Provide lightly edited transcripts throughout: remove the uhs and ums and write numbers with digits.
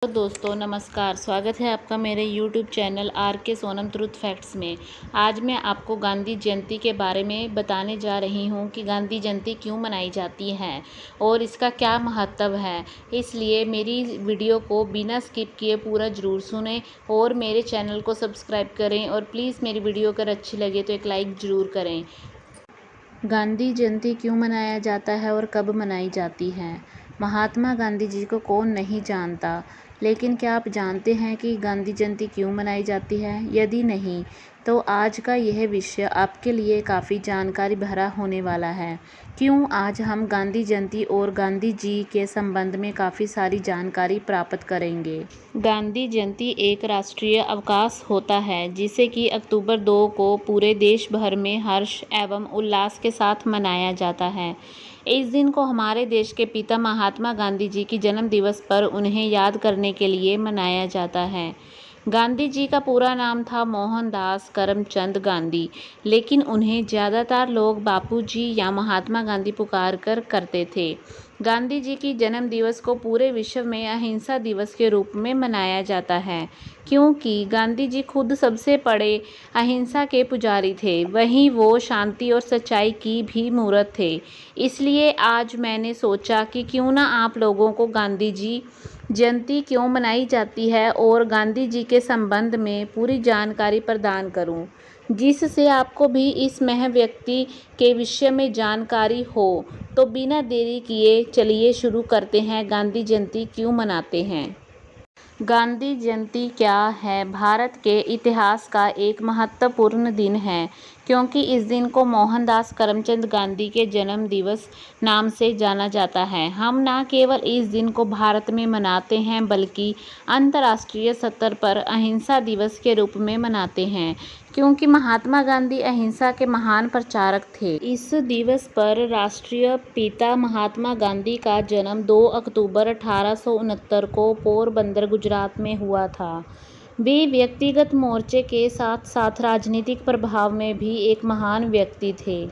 तो दोस्तों नमस्कार, स्वागत है आपका मेरे YouTube चैनल आर के सोनम ट्रुथ फैक्ट्स में। आज मैं आपको गांधी जयंती के बारे में बताने जा रही हूं कि गांधी जयंती क्यों मनाई जाती है और इसका क्या महत्व है। इसलिए मेरी वीडियो को बिना स्किप किए पूरा ज़रूर सुनें और मेरे चैनल को सब्सक्राइब करें और प्लीज़ मेरी वीडियो अगर अच्छी लगे तो एक लाइक ज़रूर करें। गांधी जयंती क्यों मनाया जाता है और कब मनाई जाती है? महात्मा गांधी जी को कौन नहीं जानता, लेकिन क्या आप जानते हैं कि गांधी जयंती क्यों मनाई जाती है? यदि नहीं, तो आज का यह विषय आपके लिए काफ़ी जानकारी भरा होने वाला है। क्यों आज हम गांधी जयंती और गांधी जी के संबंध में काफ़ी सारी जानकारी प्राप्त करेंगे। गांधी जयंती एक राष्ट्रीय अवकाश होता है जिसे कि अक्टूबर 2 को पूरे देश भर में हर्ष एवं उल्लास के साथ मनाया जाता है। इस दिन को हमारे देश के पिता महात्मा गांधी जी की जन्म दिवस पर उन्हें याद करने के लिए मनाया जाता है। गांधी जी का पूरा नाम था मोहनदास करमचंद गांधी, लेकिन उन्हें ज़्यादातर लोग बापू जी या महात्मा गांधी पुकार कर करते थे। गांधी जी की जन्म दिवस को पूरे विश्व में अहिंसा दिवस के रूप में मनाया जाता है, क्योंकि गांधी जी खुद सबसे बड़े अहिंसा के पुजारी थे। वहीं वो शांति और सच्चाई की भी मूर्त थे। इसलिए आज मैंने सोचा कि क्यों ना आप लोगों को गांधी जी जयंती क्यों मनाई जाती है और गांधी जी के संबंध में पूरी जानकारी प्रदान करूं, जिससे आपको भी इस महत्वपूर्ण व्यक्ति के विषय में जानकारी हो। तो बिना देरी किए चलिए शुरू करते हैं। गांधी जयंती क्यों मनाते हैं? गांधी जयंती क्या है? भारत के इतिहास का एक महत्वपूर्ण दिन है, क्योंकि इस दिन को मोहनदास करमचंद गांधी के जन्म दिवस नाम से जाना जाता है। हम न केवल इस दिन को भारत में मनाते हैं, बल्कि अंतर्राष्ट्रीय स्तर पर अहिंसा दिवस के रूप में मनाते हैं, क्योंकि महात्मा गांधी अहिंसा के महान प्रचारक थे। इस दिवस पर राष्ट्रीय पिता महात्मा गांधी का जन्म 2 अक्टूबर 1869 को पोरबंदर गुजरात में हुआ था। वे व्यक्तिगत मोर्चे के साथ साथ राजनीतिक प्रभाव में भी एक महान व्यक्ति थे।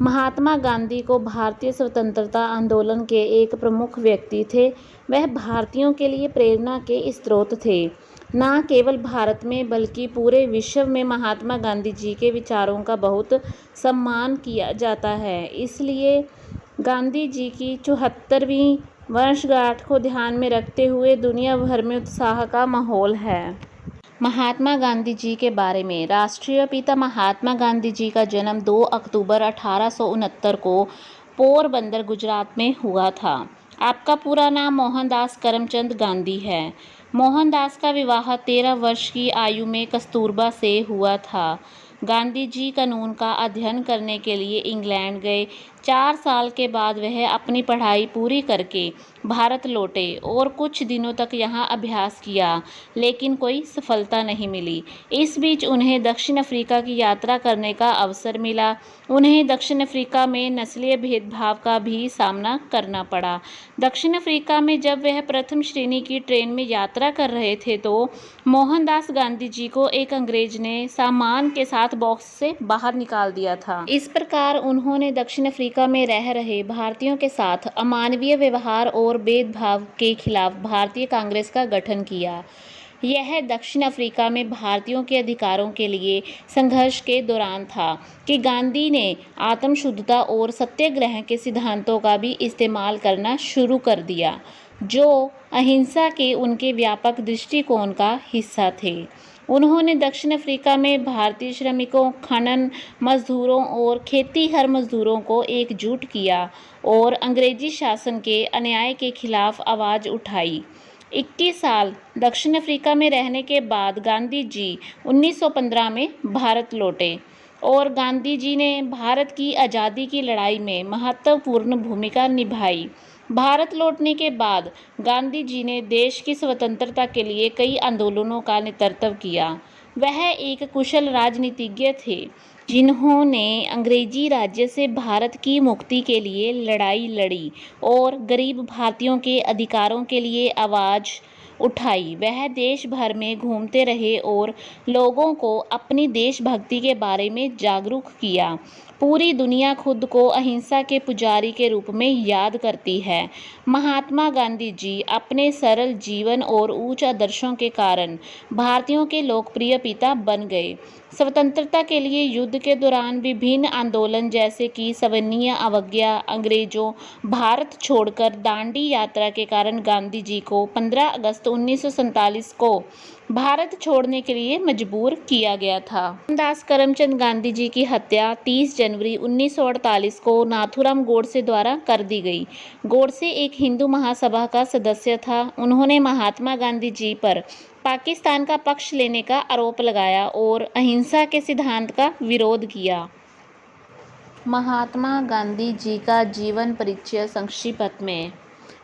महात्मा गांधी को भारतीय स्वतंत्रता आंदोलन के एक प्रमुख व्यक्ति थे। वह भारतीयों के लिए प्रेरणा के स्रोत थे। न केवल भारत में बल्कि पूरे विश्व में महात्मा गांधी जी के विचारों का बहुत सम्मान किया जाता है। इसलिए गांधी जी की 74वीं वर्षगांठ को ध्यान में रखते हुए दुनिया भर में उत्साह का माहौल है। महात्मा गांधी जी के बारे में। राष्ट्रीय पिता महात्मा गांधी जी का जन्म 2 अक्टूबर 1869 को पोरबंदर गुजरात में हुआ था। आपका पूरा नाम मोहनदास करमचंद गांधी है। मोहनदास का विवाह 13 वर्ष की आयु में कस्तूरबा से हुआ था। गांधी जी कानून का अध्ययन करने के लिए इंग्लैंड गए। 4 साल के बाद वह अपनी पढ़ाई पूरी करके भारत लौटे और कुछ दिनों तक यहाँ अभ्यास किया, लेकिन कोई सफलता नहीं मिली। इस बीच उन्हें दक्षिण अफ्रीका की यात्रा करने का अवसर मिला। उन्हें दक्षिण अफ्रीका में नस्लीय भेदभाव का भी सामना करना पड़ा। दक्षिण अफ्रीका में जब वह प्रथम श्रेणी की ट्रेन में यात्रा कर रहे थे तो मोहनदास गांधी जी को एक अंग्रेज ने सामान के साथ बॉक्स से बाहर निकाल दिया था। इस प्रकार उन्होंने दक्षिण अफ्रीका में रह रहे भारतीयों के साथ अमानवीय व्यवहार और भेदभाव के खिलाफ भारतीय कांग्रेस का गठन किया। यह दक्षिण अफ्रीका में भारतीयों के अधिकारों के लिए संघर्ष के दौरान था कि गांधी ने आत्मशुद्धता और सत्याग्रह के सिद्धांतों का भी इस्तेमाल करना शुरू कर दिया, जो अहिंसा के उनके व्यापक दृष्टिकोण का हिस्सा थे। उन्होंने दक्षिण अफ्रीका में भारतीय श्रमिकों, खनन मजदूरों और खेतीहर मजदूरों को एकजुट किया और अंग्रेजी शासन के अन्याय के खिलाफ आवाज़ उठाई। 21 साल दक्षिण अफ्रीका में रहने के बाद गांधी जी 1915 में भारत लौटे और गांधी जी ने भारत की आज़ादी की लड़ाई में महत्वपूर्ण भूमिका निभाई। भारत लौटने के बाद गांधी जी ने देश की स्वतंत्रता के लिए कई आंदोलनों का नेतृत्व किया। वह एक कुशल राजनीतिज्ञ थे, जिन्होंने अंग्रेजी राज्य से भारत की मुक्ति के लिए लड़ाई लड़ी और गरीब भारतीयों के अधिकारों के लिए आवाज़ उठाई। वह देश भर में घूमते रहे और लोगों को अपनी देशभक्ति के बारे में जागरूक किया पूरी दुनिया खुद को अहिंसा के पुजारी के रूप में याद करती है। महात्मा गांधी जी अपने सरल जीवन और उच्च आदर्शों के कारण भारतीयों के लोकप्रिय पिता बन गए। स्वतंत्रता के लिए युद्ध के दौरान विभिन्न आंदोलन जैसे कि सविनय अवज्ञा, अंग्रेजों भारत छोड़कर दांडी यात्रा के कारण गांधी जी को 15 अगस्त 1947 को भारत छोड़ने के लिए मजबूर किया गया था। मोहनदास करमचंद गांधी जी की हत्या 30 जनवरी 1948 को नाथूराम गोडसे द्वारा कर दी गई। गोडसे एक हिंदू महासभा का सदस्य था। उन्होंने महात्मा गांधी जी पर पाकिस्तान का पक्ष लेने का आरोप लगाया और अहिंसा के सिद्धांत का विरोध किया। महात्मा गांधी जी का जीवन परिचय संक्षिप्त में।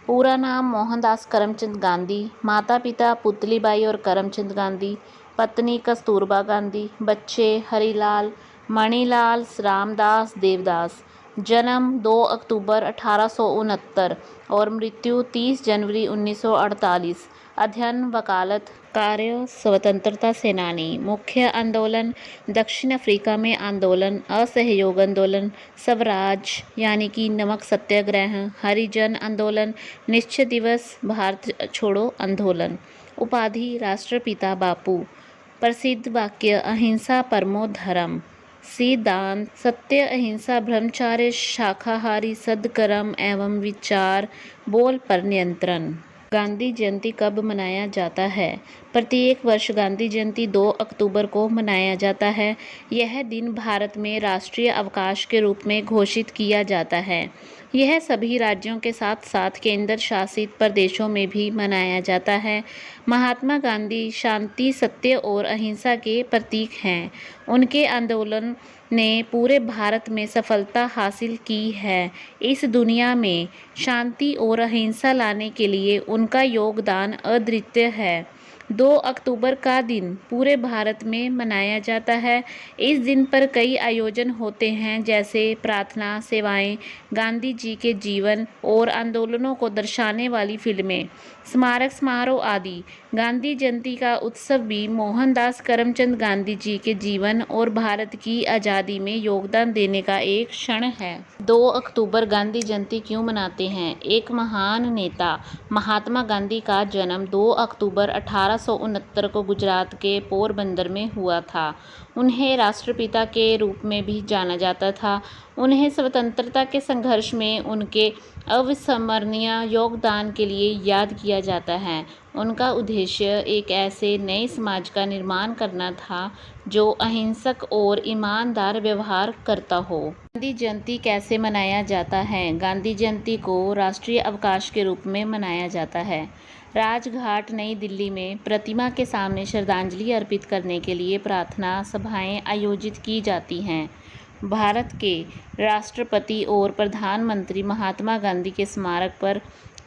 पूरा नाम मोहनदास करमचंद गांधी, माता पिता पुतलीबाई और करमचंद गांधी, पत्नी कस्तूरबा गांधी, बच्चे हरिलाल, मणिलाल, रामदास, देवदास। जन्म 2 अक्टूबर 1869 और मृत्यु 30 जनवरी 1948। अध्ययन वकालत, कार्य स्वतंत्रता सेनानी। मुख्य आंदोलन दक्षिण अफ्रीका में आंदोलन, असहयोग आंदोलन, स्वराज यानी कि नमक सत्याग्रह, हरिजन आंदोलन, निश्चय दिवस, भारत छोड़ो आंदोलन। उपाधि राष्ट्रपिता बापू। प्रसिद्ध वाक्य अहिंसा परमो धर्म। सिद्धांत सत्य, अहिंसा, ब्रह्मचर्य, शाकाहारी, सद्कर्म एवं विचार, बोल पर नियंत्रण। गांधी जयंती कब मनाया जाता है? प्रत्येक वर्ष गांधी जयंती 2 अक्टूबर को मनाया जाता है। यह दिन भारत में राष्ट्रीय अवकाश के रूप में घोषित किया जाता है। यह सभी राज्यों के साथ साथ केंद्र शासित प्रदेशों में भी मनाया जाता है। महात्मा गांधी शांति, सत्य और अहिंसा के प्रतीक हैं। उनके आंदोलन ने पूरे भारत में सफलता हासिल की है। इस दुनिया में शांति और अहिंसा लाने के लिए उनका योगदान अद्वितीय है। 2 अक्टूबर का दिन पूरे भारत में मनाया जाता है। इस दिन पर कई आयोजन होते हैं जैसे प्रार्थना सेवाएं, गांधी जी के जीवन और आंदोलनों को दर्शाने वाली फिल्में, स्मारक समारोह आदि। गांधी जयंती का उत्सव भी मोहनदास करमचंद गांधी जी के जीवन और भारत की आज़ादी में योगदान देने का एक क्षण है। 2 अक्टूबर गांधी जयंती क्यों मनाते हैं? एक महान नेता महात्मा गांधी का जन्म 2 अक्टूबर 1869 को गुजरात के पोरबंदर में हुआ था। उन्हें राष्ट्रपिता के रूप में भी जाना जाता था। उन्हें स्वतंत्रता के संघर्ष में उनके अविस्मरणीय योगदान के लिए याद किया जाता है। उनका उद्देश्य एक ऐसे नए समाज का निर्माण करना था जो अहिंसक और ईमानदार व्यवहार करता हो। गांधी जयंती कैसे मनाया जाता है? गांधी जयंती को राष्ट्रीय अवकाश के रूप में मनाया जाता है। राजघाट नई दिल्ली में प्रतिमा के सामने श्रद्धांजलि अर्पित करने के लिए प्रार्थना सभाएं आयोजित की जाती हैं। भारत के राष्ट्रपति और प्रधानमंत्री महात्मा गांधी के स्मारक पर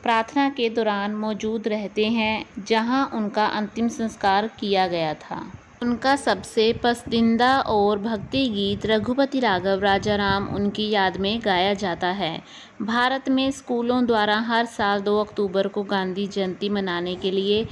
प्रार्थना के दौरान मौजूद रहते हैं, जहां उनका अंतिम संस्कार किया गया था। उनका सबसे पसंदीदा और भक्ति गीत रघुपति राघव राजाराम उनकी याद में गाया जाता है। भारत में स्कूलों द्वारा हर साल 2 अक्टूबर को गांधी जयंती मनाने के लिए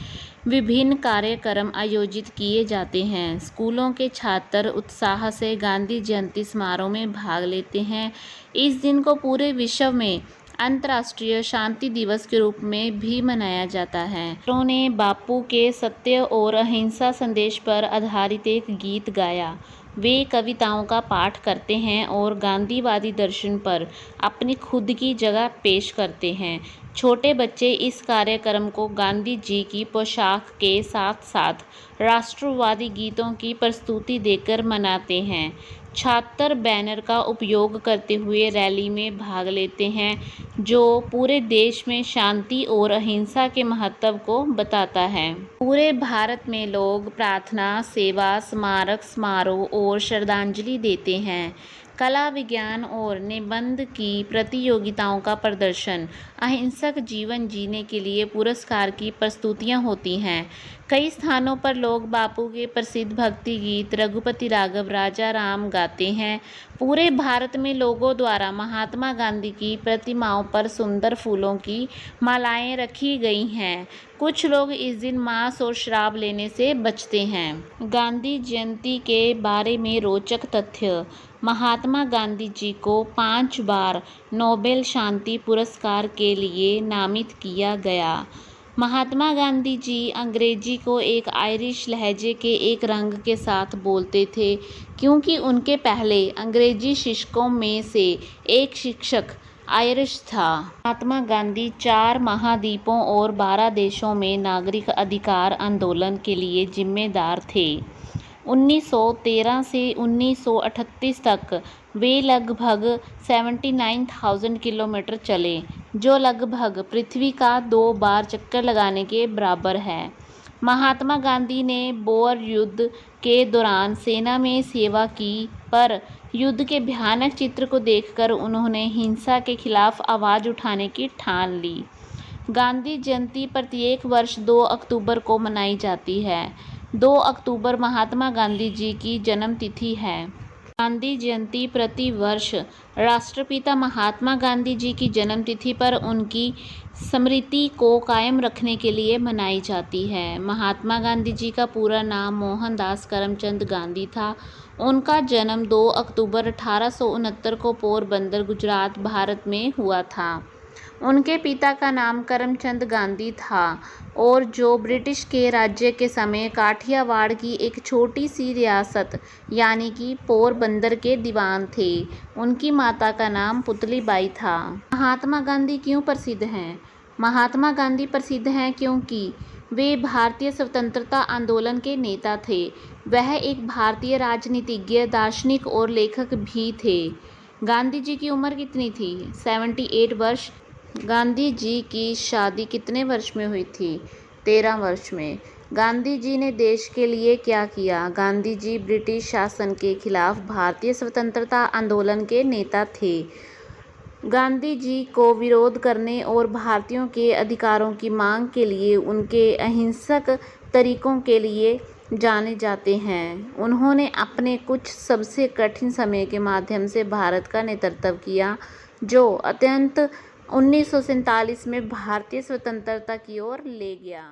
विभिन्न कार्यक्रम आयोजित किए जाते हैं। स्कूलों के छात्र उत्साह से गांधी जयंती समारोह में भाग लेते हैं। इस दिन को पूरे विश्व में अंतर्राष्ट्रीय शांति दिवस के रूप में भी मनाया जाता है। उन्होंने बापू के सत्य और अहिंसा संदेश पर आधारित एक गीत गाया। वे कविताओं का पाठ करते हैं और गांधीवादी दर्शन पर अपनी खुद की जगह पेश करते हैं। छोटे बच्चे इस कार्यक्रम को गांधी जी की पोशाक के साथ साथ राष्ट्रवादी गीतों की प्रस्तुति देकर मनाते हैं। छात्र बैनर का उपयोग करते हुए रैली में भाग लेते हैं, जो पूरे देश में शांति और अहिंसा के महत्व को बताता है। पूरे भारत में लोग प्रार्थना, सेवा, स्मारक समारोह और श्रद्धांजलि देते हैं। कला, विज्ञान और निबंध की प्रतियोगिताओं का प्रदर्शन, अहिंसक जीवन जीने के लिए पुरस्कार की प्रस्तुतियां होती हैं। कई स्थानों पर लोग बापू के प्रसिद्ध भक्ति गीत रघुपति राघव राजाराम गाते हैं। पूरे भारत में लोगों द्वारा महात्मा गांधी की प्रतिमाओं पर सुंदर फूलों की मालाएं रखी गई हैं। कुछ लोग इस दिन मांस और शराब लेने से बचते हैं। गांधी जयंती के बारे में रोचक तथ्य। महात्मा गांधी जी को 5 बार नोबेल शांति पुरस्कार के लिए नामित किया गया। महात्मा गांधी जी अंग्रेजी को एक आयरिश लहजे के एक रंग के साथ बोलते थे, क्योंकि उनके पहले अंग्रेजी शिक्षकों में से एक शिक्षक आयरिश था। महात्मा गांधी 4 महाद्वीपों और 12 देशों में नागरिक अधिकार आंदोलन के लिए जिम्मेदार थे। 1913 से 1938 तक वे लगभग 79,000 किलोमीटर चले, जो लगभग पृथ्वी का 2 बार चक्कर लगाने के बराबर है। महात्मा गांधी ने बोअर युद्ध के दौरान सेना में सेवा की, पर युद्ध के भयानक चित्र को देखकर उन्होंने हिंसा के खिलाफ आवाज़ उठाने की ठान ली। गांधी जयंती प्रत्येक वर्ष 2 अक्टूबर को मनाई जाती है। 2 अक्टूबर महात्मा गांधी जी की जन्म तिथि है। गांधी जयंती प्रति वर्ष राष्ट्रपिता महात्मा गांधी जी की जन्मतिथि पर उनकी स्मृति को कायम रखने के लिए मनाई जाती है। महात्मा गांधी जी का पूरा नाम मोहनदास करमचंद गांधी था। उनका जन्म 2 अक्टूबर 1869 को पोरबंदर, गुजरात, भारत में हुआ था। उनके पिता का नाम करमचंद गांधी था और जो ब्रिटिश के राज्य के समय काठियावाड़ की एक छोटी सी रियासत यानी कि पोरबंदर के दीवान थे। उनकी माता का नाम पुतलीबाई था। महात्मा गांधी क्यों प्रसिद्ध हैं? महात्मा गांधी प्रसिद्ध हैं क्योंकि वे भारतीय स्वतंत्रता आंदोलन के नेता थे। वह एक भारतीय राजनीतिज्ञ, दार्शनिक और लेखक भी थे। गांधी जी की उम्र कितनी थी? 78 वर्ष। गांधी जी की शादी कितने वर्ष में हुई थी? 13 वर्ष में। गांधी जी ने देश के लिए क्या किया? गांधी जी ब्रिटिश शासन के खिलाफ भारतीय स्वतंत्रता आंदोलन के नेता थे। गांधी जी को विरोध करने और भारतीयों के अधिकारों की मांग के लिए उनके अहिंसक तरीकों के लिए जाने जाते हैं। उन्होंने अपने कुछ सबसे कठिन समय के माध्यम से भारत का नेतृत्व किया, जो अत्यंत 1947 में भारतीय स्वतंत्रता की ओर ले गया।